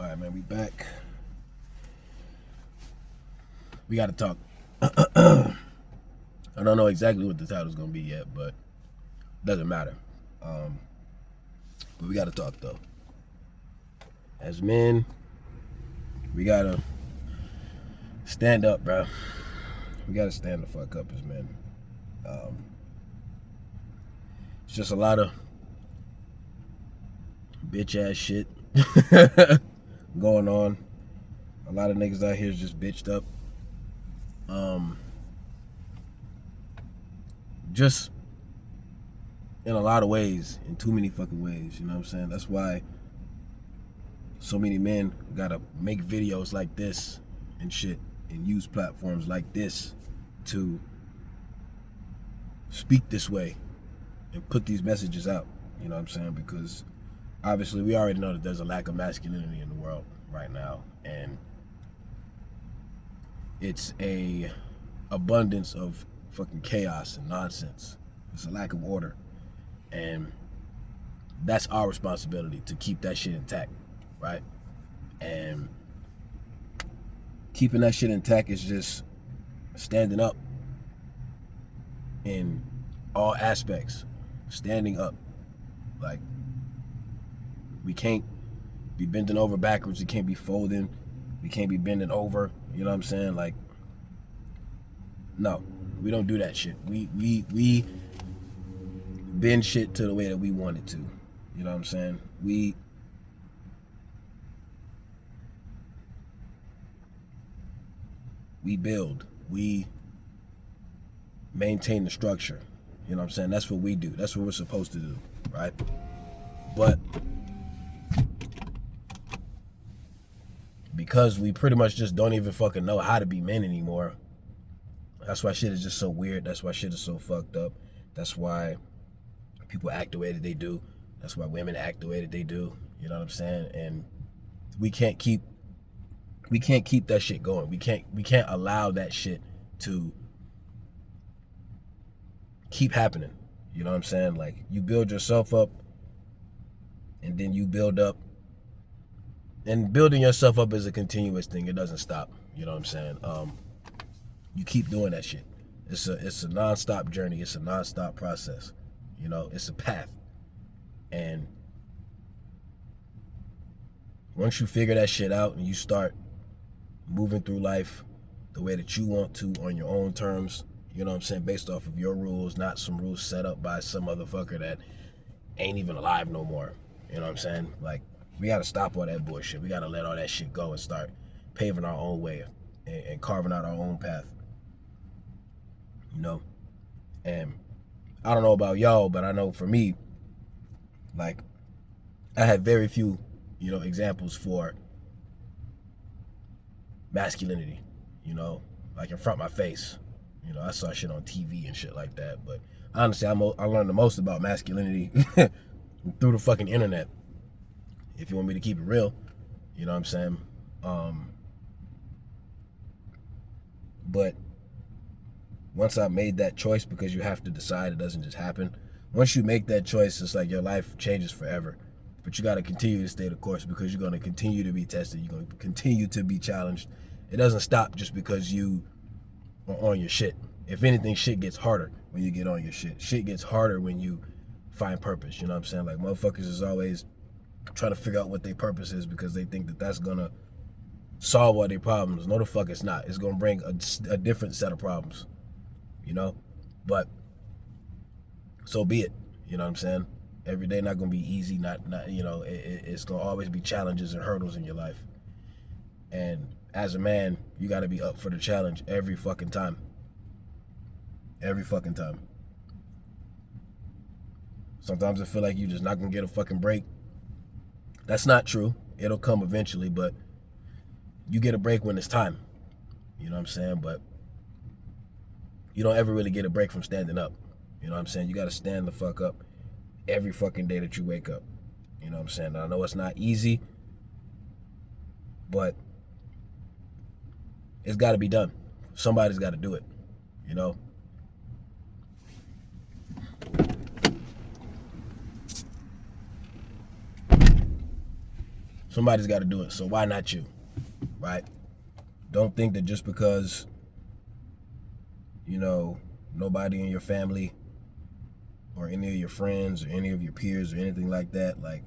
All right, man, we back. We got to talk. I don't know exactly what the title's gonna be yet, but doesn't matter. But we got to talk though. As men, we gotta stand up, bro. We gotta stand the fuck up as men. It's just a lot of bitch ass shit going on. A lot of niggas out here is just bitched up. Just in a lot of ways, in too many fucking ways, you know what I'm saying? That's why so many men gotta make videos like this and shit and use platforms like this to speak this way and put these messages out, you know what I'm saying? Because obviously we already know that there's a lack of masculinity in the world right now, and it's a abundance of fucking chaos and nonsense. It's a lack of order, and that's our responsibility to keep that shit intact, right? And keeping that shit intact is just standing up in all aspects, standing up. Like, we can't be bending over backwards, we can't be folding, we can't be bending over, you know what I'm saying? Like, no, we don't do that shit. We bend shit to the way that we want it to, you know what I'm saying? We build, we maintain the structure, you know what I'm saying? That's what we do, that's what we're supposed to do, right? But because we pretty much just don't even fucking know how to be men anymore, that's why shit is just so weird. That's why shit is so fucked up. That's why people act the way that they do. That's why women act the way that they do. You know what I'm saying? And we can't keep that shit going. We can't allow that shit to keep happening. You know what I'm saying? Like, you build yourself up and then you build up. And building yourself up is a continuous thing. It doesn't stop. You know what I'm saying? You keep doing that shit. It's a non-stop journey. It's a non-stop process. You know, it's a path. And once you figure that shit out and you start moving through life the way that you want to on your own terms, you know what I'm saying, based off of your rules, not some rules set up by some motherfucker that ain't even alive no more. You know what I'm saying? Like, we gotta stop all that bullshit. We gotta let all that shit go and start paving our own way and carving out our own path. You know? And I don't know about y'all, but I know for me, like, I had very few, you know, examples for masculinity, you know, like in front of my face. You know, I saw shit on TV and shit like that, but honestly, I learned the most about masculinity through the fucking internet. If you want me to keep it real, you know what I'm saying? But once I made that choice, because you have to decide, it doesn't just happen. Once you make that choice, it's like your life changes forever. But you got to continue to stay the course, because you're going to continue to be tested. You're going to continue to be challenged. It doesn't stop just because you are on your shit. If anything, shit gets harder when you get on your shit. Shit gets harder when you find purpose. You know what I'm saying? Like, motherfuckers is always trying to figure out what their purpose is because they think that that's going to solve all their problems. No, the fuck it's not. It's going to bring a different set of problems. You know? But so be it. You know what I'm saying? Every day not gonna be easy. Not you know, it's gonna always be challenges and hurdles in your life. And as a man, you gotta be up for the challenge every fucking time. Every fucking time. Sometimes I feel like you're just not gonna get a fucking break. That's not true. It'll come eventually, but you get a break when it's time. You know what I'm saying? But you don't ever really get a break from standing up. You know what I'm saying? You gotta stand the fuck up every fucking day that you wake up. You know what I'm saying? I know it's not easy, but it's gotta be done. Somebody's gotta do it, you know? Somebody's got to do it. So why not you? Right? Don't think that just because, you know, nobody in your family or any of your friends or any of your peers or anything like that, like,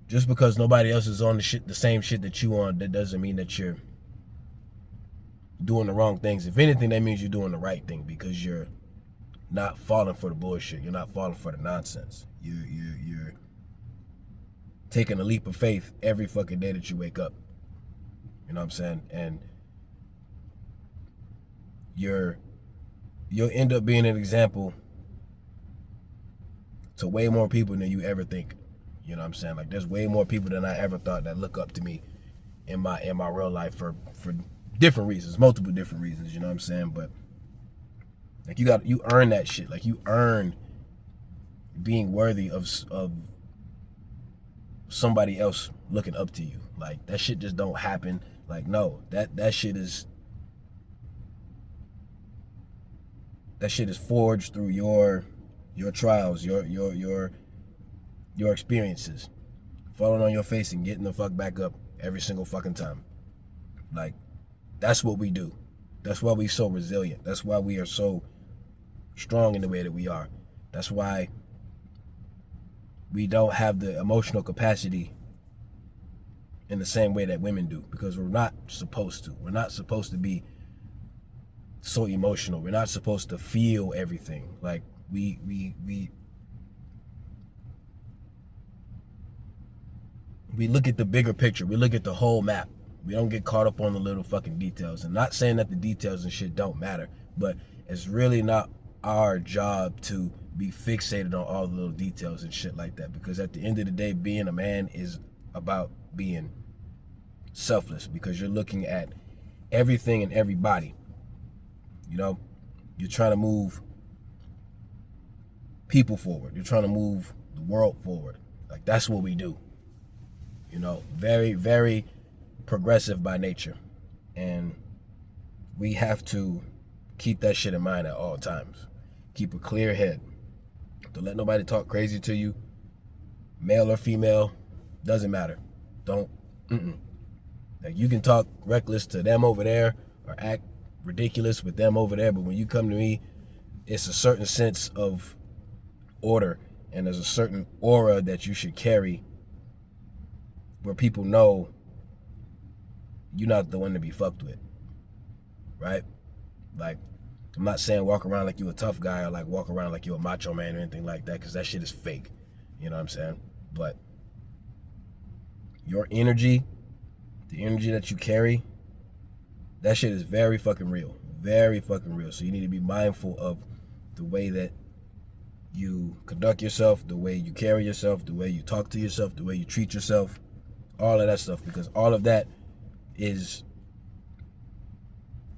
just because nobody else is on the same shit that you on, that doesn't mean that you're doing the wrong things. If anything, that means you're doing the right thing, because you're not falling for the bullshit. You're not falling for the nonsense. You're taking a leap of faith every fucking day that you wake up. You know what I'm saying? And you'll end up being an example to way more people than you ever think. You know what I'm saying? Like, there's way more people than I ever thought that look up to me in my real life for different reasons, multiple different reasons. You know what I'm saying? But like, you earn that shit. Like, you earn being worthy of somebody else looking up to you. Like, that shit just don't happen. Like, no, that shit is forged through your trials, your experiences, falling on your face and getting the fuck back up every single fucking time. Like, that's what we do. That's why we so resilient. That's why we are so strong in the way that we are. That's why we don't have the emotional capacity in the same way that women do, because we're not supposed to. We're not supposed to be so emotional. We're not supposed to feel everything. Like, we look at the bigger picture. We look at the whole map. We don't get caught up on the little fucking details. I'm not saying that the details and shit don't matter, but it's really not our job to be fixated on all the little details and shit like that, because at the end of the day, being a man is about being selfless, because you're looking at everything and everybody. You know, you're trying to move people forward. You're trying to move the world forward. Like, that's what we do. You know, very, very progressive by nature. And we have to keep that shit in mind at all times. Keep a clear head. Don't let nobody talk crazy to you. Male or female, doesn't matter. Don't. Like, you can talk reckless to them over there or act ridiculous with them over there, but when you come to me, it's a certain sense of order, and there's a certain aura that you should carry where people know you're not the one to be fucked with, right? Like, I'm not saying walk around like you a tough guy or like walk around like you a macho man or anything like that, because that shit is fake. You know what I'm saying? But your energy, the energy that you carry, that shit is very fucking real. Very fucking real. So you need to be mindful of the way that you conduct yourself, the way you carry yourself, the way you talk to yourself, the way you treat yourself, all of that stuff, because all of that is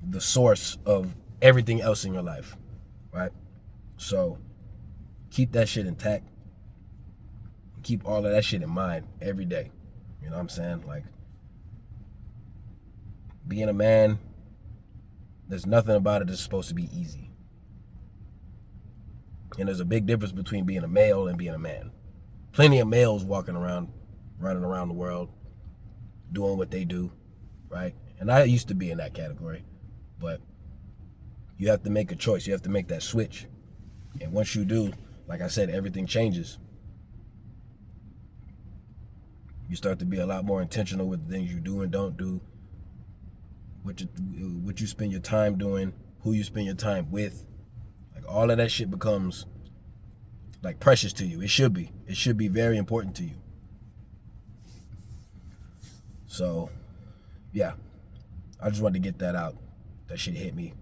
the source of everything else in your life, right? So keep that shit intact. Keep all of that shit in mind every day. You know what I'm saying? Like, being a man, there's nothing about it that's supposed to be easy. And there's a big difference between being a male and being a man. Plenty of males walking around, running around the world, doing what they do, right? And I used to be in that category, but you have to make a choice. You have to make that switch. And once you do, like I said, everything changes. You start to be a lot more intentional with the things you do and don't do, what you spend your time doing, who you spend your time with. Like, all of that shit becomes like precious to you. It should be. It should be very important to you. So, yeah, I just wanted to get that out. That shit hit me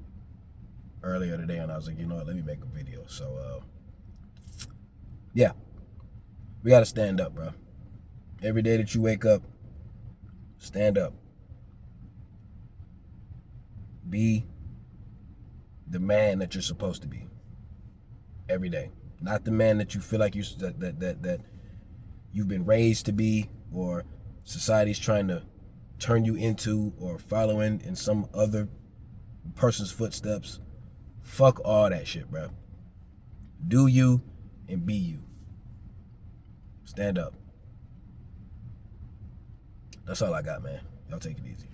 earlier today, and I was like, you know what, let me make a video. So, yeah, we gotta stand up, bro. Every day that you wake up, stand up. Be the man that you're supposed to be every day. Not the man that you feel like that you've been raised to be, or society's trying to turn you into, or following in some other person's footsteps. Fuck all that shit, bro. Do you and be you. Stand up. That's all I got, man. Y'all take it easy.